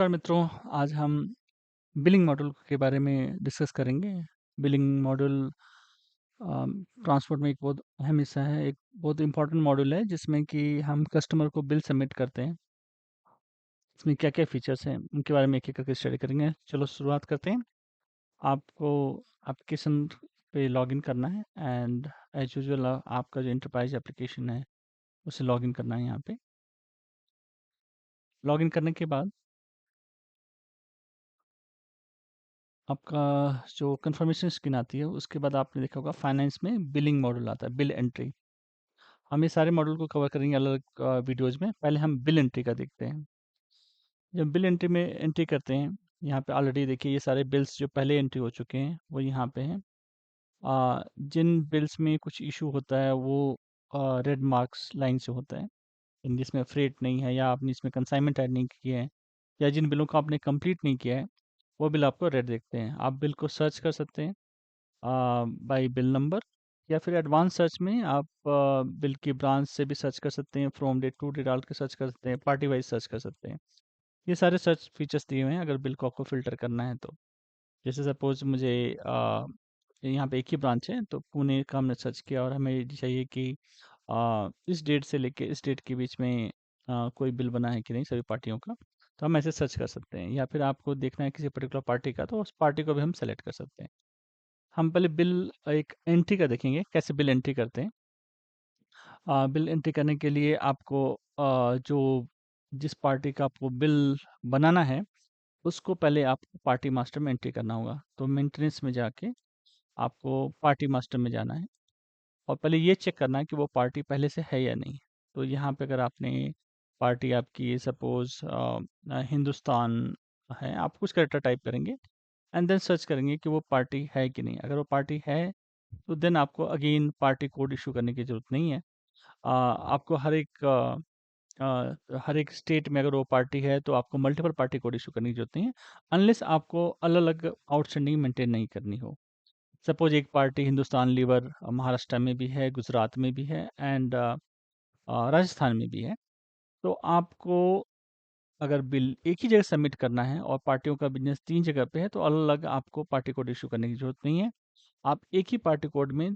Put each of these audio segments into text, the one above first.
नमस्कार मित्रों, आज हम बिलिंग मॉडल के बारे में डिस्कस करेंगे। बिलिंग मॉडल ट्रांसपोर्ट में एक बहुत अहम हिस्सा है, एक बहुत इम्पोर्टेंट मॉडल है जिसमें कि हम कस्टमर को बिल सबमिट करते हैं। इसमें क्या-क्या फीचर्स हैं, उनके बारे में एक-एक करके स्टडी करेंगे। चलो शुरुआत करते हैं। आपको एप्लीकेशन पे लॉगिन करना है एंड एज़ यूजुअल आपका जो एंटरप्राइज़ एप्लीकेशन है, उसे लॉगिन करना है यहाँ पे। लॉगिन करने के बाद आपका जो कंफर्मेशन स्क्रीन आती है, उसके बाद आपने देखा होगा फाइनेंस में बिलिंग मॉडल आता है, बिल एंट्री। हम ये सारे मॉडल को कवर करेंगे अलग वीडियोज़ में। पहले हम बिल एंट्री का देखते हैं। जब बिल एंट्री में एंट्री करते हैं, यहाँ पे ऑलरेडी देखिए ये सारे बिल्स जो पहले एंट्री हो चुके हैं, वो यहाँ पे हैं। जिन बिल्स में कुछ इशू होता है, वो रेड मार्क्स लाइन से होता है। जिसमें फ्रेट नहीं है या आपने इसमें कंसाइनमेंट ऐड नहीं की है या जिन बिलों को आपने कंप्लीट नहीं किया है, वो बिल आपको रेड दिखते हैं। आप बिल को सर्च कर सकते हैं बाय बिल नंबर, या फिर एडवांस सर्च में आप बिल की ब्रांच से भी सर्च कर सकते हैं, फ्रॉम डेट टू डेट डाल के सर्च कर सकते हैं, पार्टी वाइज सर्च कर सकते हैं। ये सारे सर्च फीचर्स दिए हुए हैं अगर बिल को आपको फिल्टर करना है तो। जैसे सपोज मुझे यहाँ पे एक ही ब्रांच है तो पुणे का हमने सर्च किया और हमें ये चाहिए कि इस डेट से लेके इस डेट के बीच में कोई बिल बना है कि नहीं सभी पार्टियों का, तो हम ऐसे सर्च कर सकते हैं। या फिर आपको देखना है किसी पर्टिकुलर पार्टी का, तो उस पार्टी को भी हम सेलेक्ट कर सकते हैं। हम पहले बिल एक एंट्री का देखेंगे, कैसे बिल एंट्री करते हैं। बिल एंट्री करने के लिए आपको जो जिस पार्टी का आपको बिल बनाना है, उसको पहले आपको पार्टी मास्टर में एंट्री करना होगा। तो मेंटेनेंस में जाके आपको पार्टी मास्टर में जाना है और पहले ये चेक करना है कि वो पार्टी पहले से है या नहीं। तो यहाँ पे अगर आपने पार्टी आपकी सपोज हिंदुस्तान है, आप कुछ कैरेक्टर टाइप करेंगे एंड देन सर्च करेंगे कि वो पार्टी है कि नहीं। अगर वो पार्टी है तो देन आपको अगेन पार्टी कोड इशू करने की ज़रूरत नहीं है। आपको हर एक स्टेट में अगर वो पार्टी है तो आपको मल्टीपल पार्टी कोड इशू करने की ज़रूरत नहीं है, अनलेस आपको अलग-अलग आउटस्टैंडिंग मेंटेन नहीं करनी हो। सपोज एक पार्टी हिंदुस्तान लीवर महाराष्ट्र में भी है, गुजरात में भी है एंड राजस्थान में भी है। तो आपको अगर बिल एक ही जगह सबमिट करना है और पार्टियों का बिजनेस 3 जगह पे है, तो अलग-अलग आपको पार्टी कोड इश्यू करने की ज़रूरत नहीं है। आप एक ही पार्टी कोड में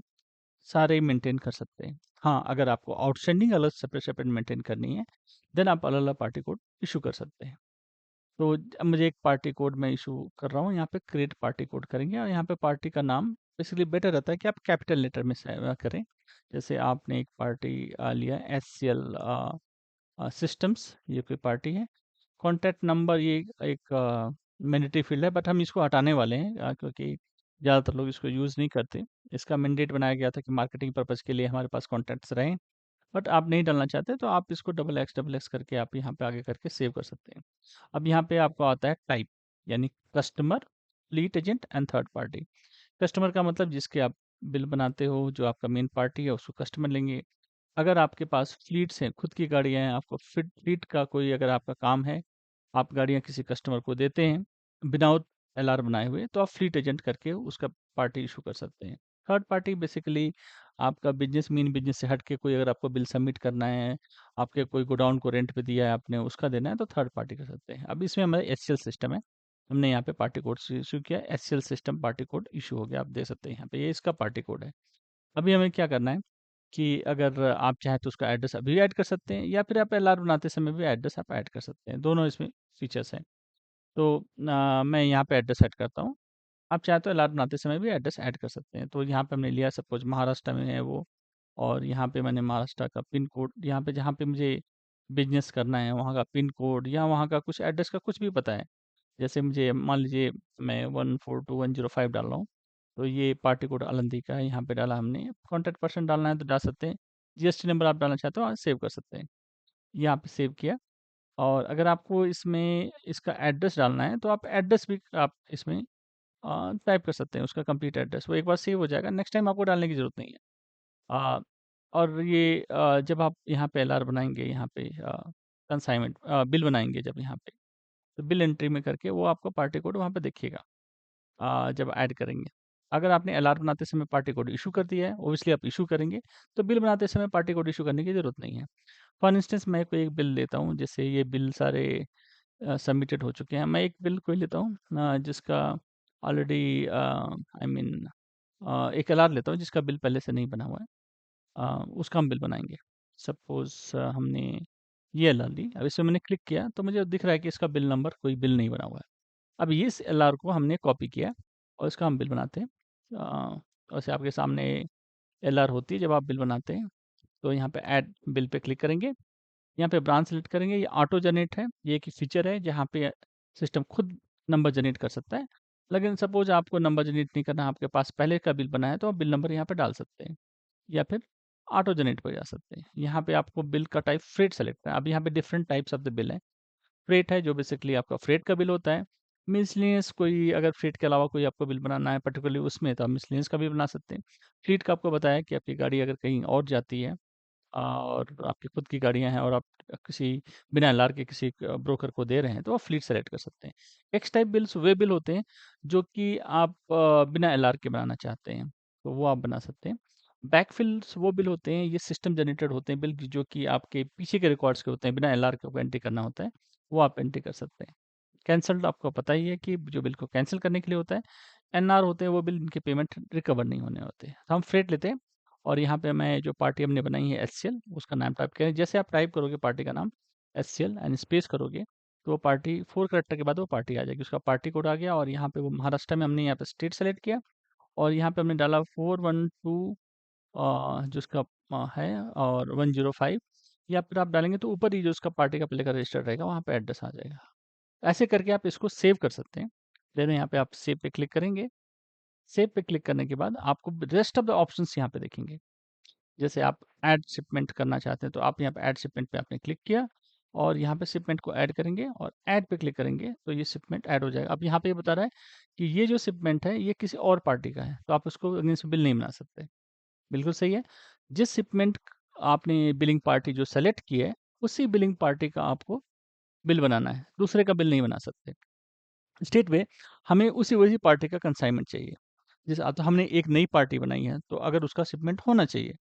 सारे मेंटेन कर सकते हैं। हाँ, अगर आपको आउटस्टैंडिंग अलग सेपरेट-सेपरेट मेंटेन करनी है, देन आप अलग-अलग पार्टी कोड इश्यू कर सकते हैं। तो अब मुझे एक पार्टी कोड मैं इशू कर रहा हूँ, यहाँ पे क्रिएट पार्टी कोड करेंगे और यहाँ पे पार्टी का नाम बेसिकली बेटर रहता है कि आप कैपिटल लेटर में करें। जैसे आपने एक पार्टी लिया एचसीएल सिस्टम्स, ये कोई पार्टी है। कॉन्टैक्ट नंबर ये एक मैंडेटरी फील्ड है, बट हम इसको हटाने वाले हैं क्योंकि ज़्यादातर लोग इसको यूज़ नहीं करते। इसका मैंडेट बनाया गया था कि मार्केटिंग पर्पज़ के लिए हमारे पास कॉन्टैक्ट्स रहें, बट आप नहीं डालना चाहते तो आप इसको डबल एक्स करके आप यहाँ पे आगे करके सेव कर सकते हैं। अब यहाँ पे आपको आता है टाइप, यानी customer, fleet agent and third party. Customer का मतलब जिसके आप बिल बनाते हो, जो आपका मेन पार्टी है उसको कस्टमर लेंगे। अगर आपके पास फ्लीट्स हैं, खुद की गाड़ियाँ हैं, आपको फ्लीट का कोई अगर आपका काम है, आप गाड़ियाँ किसी कस्टमर को देते हैं विदाउट एलआर बनाए हुए, तो आप फ्लीट एजेंट करके उसका पार्टी इशू कर सकते हैं। थर्ड पार्टी बेसिकली आपका बिजनेस मेन बिजनेस से हट के कोई अगर आपको बिल सबमिट करना है, आपके कोई गोडाउन को रेंट पे दिया है आपने, उसका देना है, तो थर्ड पार्टी कर सकते हैं। अब इसमें हमारा एचसीएल सिस्टम है, हमने यहाँ पे पार्टी कोड इशू किया, HCL system party code issue हो गया, आप देख सकते हैं यहाँ पे, ये इसका पार्टी कोड है। अभी हमें क्या करना है कि अगर आप चाहें तो उसका एड्रेस अभी ऐड कर सकते हैं या फिर आप एलआर बनाते समय भी एड्रेस आप ऐड कर सकते हैं, दोनों इसमें फीचर्स हैं। तो मैं यहाँ पे एड्रेस ऐड करता हूँ। आप चाहें तो एलआर बनाते समय भी एड्रेस ऐड कर सकते हैं। तो यहाँ पे हमने लिया सपोज महाराष्ट्र में है वो, और यहाँ पे मैंने महाराष्ट्र का पिन कोड, यहाँ पे जहाँ पे मुझे बिजनेस करना है वहाँ का पिन कोड या वहाँ का कुछ एड्रेस का कुछ भी पता है। जैसे मुझे मान लीजिए मैं 142105 डाल रहा हूँ, तो ये पार्टी कोड आलंदी का है, यहाँ पे डाला हमने। कॉन्टैक्ट पर्सन डालना है तो डाल सकते हैं। जीएसटी नंबर आप डालना चाहते हो सेव कर सकते हैं। यहाँ पे सेव किया, और अगर आपको इसमें इसका एड्रेस डालना है तो आप एड्रेस भी आप इसमें टाइप कर सकते हैं, उसका कंप्लीट एड्रेस। वो एक बार सेव हो जाएगा, नेक्स्ट टाइम आपको डालने की ज़रूरत नहीं है। अ, और ये जब आप यहाँ पे एलआर बनाएँगे, यहाँ पे कंसाइनमेंट बिल बनाएँगे जब यहाँ पे, तो बिल एंट्री में करके वो आपको पार्टी कोड वहाँ पे दिखेगा जब ऐड करेंगे। अगर आपने एलआर बनाते समय पार्टी कोड इश्यू कर दिया है, ऑब्वियसली आप इश्यू करेंगे, तो बिल बनाते समय पार्टी कोड इश्यू करने की ज़रूरत नहीं है। फॉर इंस्टेंस मैं कोई एक बिल लेता हूँ, जैसे ये बिल सारे सबमिटेड हो चुके हैं। मैं एक बिल कोई लेता हूँ जिसका ऑलरेडी आई मीन एक एलआर लेता हूँ जिसका बिल पहले से नहीं बना हुआ है। उसका हम बिल बनाएंगे। सपोज हमने ये एलआर ली, अब इसमें मैंने क्लिक किया तो मुझे दिख रहा है कि इसका बिल नंबर कोई बिल नहीं बना हुआ है। अब इस एलआर को हमने कॉपी किया और इसका हम बिल बनाते हैं। वैसे आपके सामने एलआर होती है जब आप बिल बनाते हैं। तो यहाँ पे ऐड बिल पे क्लिक करेंगे, यहाँ पे ब्रांच सेलेक्ट करेंगे। ये ऑटो जनरेट है, ये एक फीचर है जहाँ पे सिस्टम खुद नंबर जनरेट कर सकता है। लेकिन सपोज आपको नंबर जनरेट नहीं करना, आपके पास पहले का बिल बना है तो आप बिल नंबर यहाँ पे डाल सकते हैं या फिर ऑटो जनरेट पर जा सकते हैं। यहाँ पे आपको बिल का टाइप फ्रेट सेलेक्ट करना है। अब यहाँ पे different types of the bill है। फ्रेट है जो बेसिकली आपका फ्रेट का बिल होता है। मिसलेनियस कोई अगर फ्रेट के अलावा कोई आपको बिल बनाना है पर्टिकुलरली उसमें, तो आप मिसलेनियस का भी बना सकते हैं। फ्लीट का आपको बताया कि आपकी गाड़ी अगर कहीं और जाती है और आपकी खुद की गाड़ियाँ हैं और आप किसी बिना एलआर के किसी ब्रोकर को दे रहे हैं तो आप फ्लीट सेलेक्ट कर सकते हैं। X type bills way bill होते हैं जो कि आप बिना एलआर के बनाना चाहते हैं तो वो आप बना सकते हैं। बैकफिल्स वो बिल होते हैं, ये सिस्टम जनरेटेड होते हैं बिल जो कि आपके पीछे के रिकॉर्ड्स के होते हैं, बिना एलआर के एंट्री करना होता है, वो आप एंट्री कर सकते हैं। कैंसल्ड आपको पता ही है कि जो बिल को कैंसिल करने के लिए होता है। एनआर होते हैं वो बिल इनके पेमेंट रिकवर नहीं होने होते। तो हम फ्रेट लेते हैं और यहाँ पे मैं जो पार्टी हमने बनाई है एचसीएल, उसका नाम टाइप करें। जैसे आप टाइप करोगे पार्टी का नाम एचसीएल एंड स्पेस करोगे तो वो पार्टी 4 करेक्टर के बाद वो पार्टी आ जाएगी। उसका पार्टी कोड आ गया और यहाँ पे वो महाराष्ट्र में हमने यहाँ पे स्टेट सेलेक्ट किया और यहाँ पे हमने डाला 412 जो उसका है और 105, या फिर आप डालेंगे तो ऊपर ही जो उसका पार्टी का पहले का रजिस्टर रहेगा वहाँ पे एड्रेस आ जाएगा। ऐसे करके आप इसको सेव कर सकते हैं। देन यहाँ पे आप सेव पे क्लिक करेंगे। सेव पे क्लिक करने के बाद आपको रेस्ट ऑफ द ऑप्शंस यहाँ पे देखेंगे। जैसे आप ऐड शिपमेंट करना चाहते हैं तो आप यहाँ पे ऐड शिपमेंट पे आपने क्लिक किया और यहाँ पे शिपमेंट को ऐड करेंगे और ऐड पे क्लिक करेंगे तो ये शिपमेंट ऐड हो जाएगा। अब यहाँ पे ये बता रहा है कि ये जो शिपमेंट है ये किसी और पार्टी का है तो आप उसको अगेंस्ट बिल नहीं बना सकते। बिल्कुल सही है। जिस शिपमेंट आपने बिलिंग पार्टी जो सेलेक्ट की है उसी बिलिंग पार्टी का आपको बिल बनाना है, दूसरे का बिल नहीं बना सकते। स्टेट वे हमें उसी वही पार्टी का कंसाइनमेंट चाहिए। जैसे तो हमने एक नई पार्टी बनाई है तो अगर उसका शिपमेंट होना चाहिए,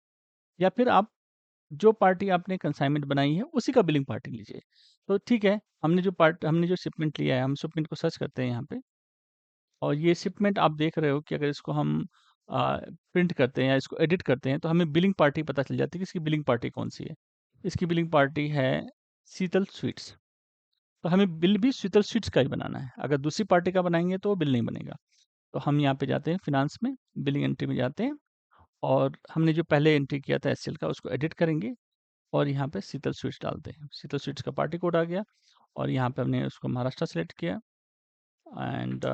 या फिर आप जो पार्टी आपने कंसाइनमेंट बनाई है उसी का बिलिंग पार्टी लीजिए। तो ठीक है, हमने जो शिपमेंट लिया है, हम शिपमेंट को सर्च करते हैं यहाँ पे और ये शिपमेंट आप देख रहे हो कि अगर इसको हम प्रिंट करते हैं या इसको एडिट करते हैं तो हमें बिलिंग पार्टी पता चल जाती है कि इसकी बिलिंग पार्टी कौन सी है। इसकी बिलिंग पार्टी है शीतल स्वीट्स। तो हमें बिल भी शीतल स्वीट्स का ही बनाना है। अगर दूसरी पार्टी का बनाएंगे तो वो बिल नहीं बनेगा। तो हम यहाँ पे जाते हैं फिनांस में, बिलिंग एंट्री में जाते हैं और हमने जो पहले एंट्री किया था एचसीएल का उसको एडिट करेंगे और यहाँ पे शीतल स्वीट्स डालते हैं। शीतल स्वीट्स का पार्टी कोड आ गया और यहाँ पे हमने उसको महाराष्ट्र सेलेक्ट किया एंड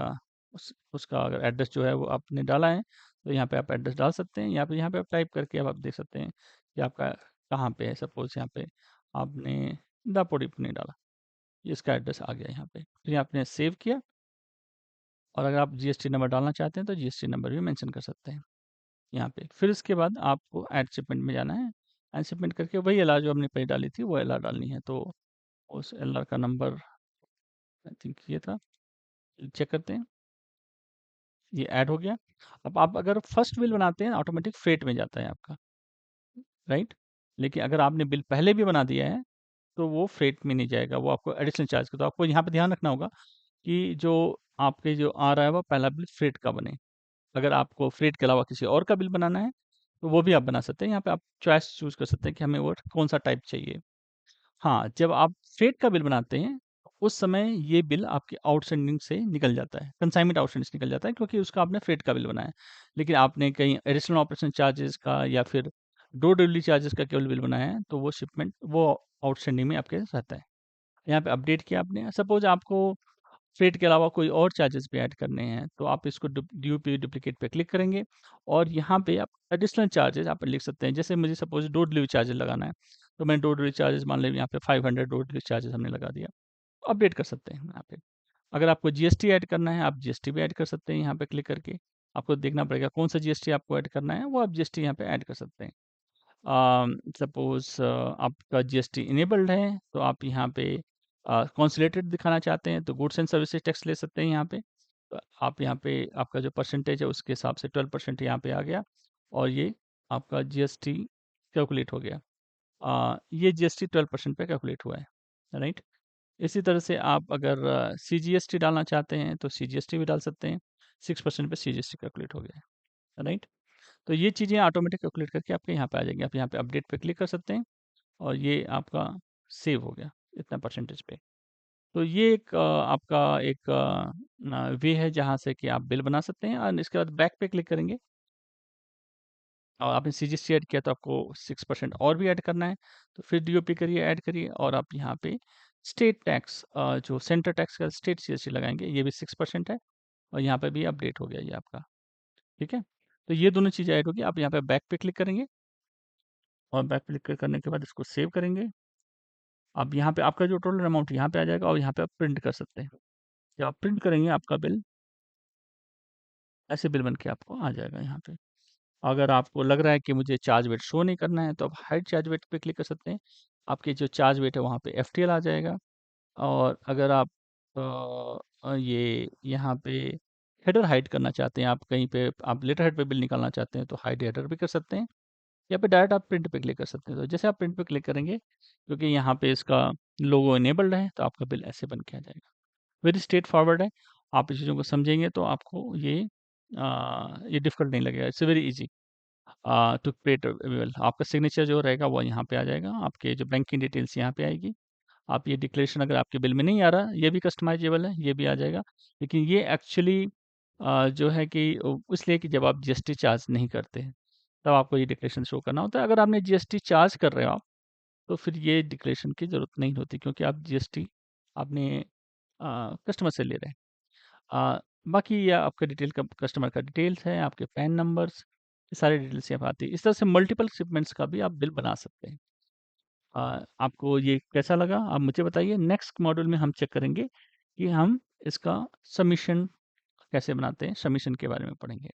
उसका अगर एड्रेस जो है वो आपने डाला है तो यहाँ पे आप एड्रेस डाल सकते हैं। यहाँ पे आप टाइप करके अब आप देख सकते हैं कि आपका कहाँ पे है। सपोज यहाँ पे आपने दापोडी पुणे डाला, इसका एड्रेस आ गया यहाँ पे। फिर आपने सेव किया और अगर आप जीएसटी नंबर डालना चाहते हैं तो जीएसटी नंबर भी मेंशन कर सकते हैं यहाँ पे। फिर इसके बाद आपको ऐड शिपमेंट में जाना है। ऐड शिपमेंट करके वही एलआर जो हमने पहले डाली थी वो एलआर डालनी है। तो उस एलआर का नंबर आई थिंक ये था, चेक करते हैं। ये ऐड हो गया। अब आप अगर फर्स्ट बिल बनाते हैं ऑटोमेटिक फ्रेट में जाता है आपका, राइट। लेकिन अगर आपने बिल पहले भी बना दिया है तो वो फ्रेट में नहीं जाएगा, वो आपको एडिशनल चार्ज का। तो आपको यहाँ पे ध्यान रखना होगा कि जो आपके जो आ रहा है वो पहला बिल फ्रेट का बने। अगर आपको फ्रेट के अलावा किसी और का बिल बनाना है तो वो भी आप बना सकते हैं। यहाँ पे आप चॉइस चूज कर सकते हैं कि हमें वो कौन सा टाइप चाहिए। हाँ, जब आप फ्रेट का बिल बनाते हैं उस समय ये बिल आपके आउटस्टैंडिंग से निकल जाता है, कंसाइनमेंट आउटस्टैंडिंग से निकल जाता है क्योंकि उसका आपने फ्रेट का बिल बनाया है। लेकिन आपने कहीं एडिशनल ऑपरेशन चार्जेस का या फिर डोर डिलीवरी चार्जेस का केवल बिल बनाया है तो वो शिपमेंट वो आउटस्टैंडिंग में आपके रहता है। यहाँ पे अपडेट किया आपने। सपोज आपको फ्रेट के अलावा कोई और चार्जेस भी ऐड करने हैं तो आप इसको ड्यू पे डुप्लीकेट पे क्लिक करेंगे और यहाँ पे आप एडिशनल चार्जेस आप लिख सकते हैं। जैसे मुझे सपोज डोर डिलीवरी चार्जेस लगाना है तो मैंने डोर डिलीवरी चार्जेस मान लें यहाँ पे 500 डोर डिलीवरी चार्जेस हमने लगा दिया। अपडेट कर सकते हैं यहाँ पे। अगर आपको जीएसटी ऐड करना है आप जीएसटी भी ऐड कर सकते हैं यहाँ पे क्लिक करके। आपको देखना पड़ेगा कौन सा जीएसटी आपको ऐड करना है, वो आप जीएसटी यहाँ पे ऐड कर सकते हैं। सपोज आपका जीएसटी इनेबल्ड है तो आप यहाँ पे कॉन्सोलिडेटेड दिखाना चाहते हैं तो गुड्स एंड सर्विसेज टैक्स ले सकते हैं यहाँ पे। तो आप यहाँ पे आपका जो परसेंटेज है उसके हिसाब से 12% यहाँ पे आ गया और ये आपका जीएसटी कैलकुलेट हो गया। ये जीएसटी 12% पे कैलकुलेट हुआ है, राइट। इसी तरह से आप अगर सीजीएसटी डालना चाहते हैं तो सीजीएसटी भी डाल सकते हैं। 6% पे सीजीएसटी कैलकुलेट हो गया है, राइट? तो ये चीज़ें ऑटोमेटिक कैलकुलेट करके आपके यहाँ पे आ जाएंगी। आप यहाँ पे अपडेट पे क्लिक कर सकते हैं और ये आपका सेव हो गया इतना परसेंटेज पे। तो ये एक आपका एक वे है जहाँ से कि आप बिल बना सकते हैं, और इसके बाद बैक पे क्लिक करेंगे और आपने सीजीएसटी ऐड किया तो आपको 6% और भी ऐड करना है, तो फिर डीओपी करिए, ऐड करिए, और आप यहाँ पे स्टेट टैक्स जो सेंटर टैक्स का स्टेट सीजीएसटी लगाएंगे, ये भी 6% है, और यहाँ पे भी अपडेट हो गया ये आपका। ठीक है, तो ये दोनों चीज़ें ऐड होगी। आप यहाँ पे बैक पे क्लिक करेंगे और बैक क्लिक करने के बाद इसको सेव करेंगे। अब यहाँ पे आपका जो टोटल अमाउंट यहाँ पे आ जाएगा, और यहाँ पे आप प्रिंट कर सकते हैं। जब आप प्रिंट करेंगे आपका बिल ऐसे बिल बन के आपको आ जाएगा यहाँ पे। अगर आपको लग रहा है कि मुझे चार्ज वेट शो नहीं करना है तो आप हाइड चार्ज वेट पे क्लिक कर सकते हैं। आपके जो चार्ज वेट है वहाँ पे एफटीएल आ जाएगा। और अगर आप ये यहाँ पे हेडर हाइड करना चाहते हैं, आप कहीं पे आप लेटर हेड पे बिल निकालना चाहते हैं तो हाइड हेडर भी कर सकते हैं, या पे डायरेक्ट आप प्रिंट पे क्लिक कर सकते हैं। तो जैसे आप प्रिंट पे क्लिक करेंगे, क्योंकि यहाँ पे इसका लोगो इनेबल्ड है, तो आपका बिल ऐसे बन के आ जाएगा। वेरी स्ट्रेट फॉरवर्ड है। आप इस चीज़ों को समझेंगे तो आपको ये डिफिकल्ट नहीं लगेगा। It's very easy to create bill. आपका सिग्नेचर जो रहेगा वो यहाँ पे आ जाएगा, आपके जो बैंकिंग डिटेल्स यहाँ पे आएगी। आप ये डिक्लेरेशन अगर आपके बिल में नहीं आ रहा, ये भी कस्टमाइजेबल है, ये भी आ जाएगा। लेकिन ये एक्चुअली जो है कि इसलिए कि जब आप जीएसटी चार्ज नहीं करते हैं तब आपको ये डिक्लेरेशन शो करना होता है। अगर आपने जीएसटी चार्ज कर रहे हो आप, तो फिर ये डिक्लेरेशन की ज़रूरत नहीं होती, क्योंकि आप जीएसटी आपने कस्टमर से ले रहे हैं। बाकी ये आपका डिटेल का कस्टमर का डिटेल्स है, आपके पैन नंबर्स, ये सारी डिटेल्स यहाँ पे आती है। इस तरह से मल्टीपल शिपमेंट्स का भी आप बिल बना सकते हैं। आपको ये कैसा लगा आप मुझे बताइए। नेक्स्ट मॉड्यूल में हम चेक करेंगे कि हम इसका सबमिशन कैसे बनाते हैं, सबमिशन के बारे में पढ़ेंगे,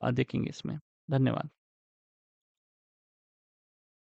देखेंगे इसमें। धन्यवाद।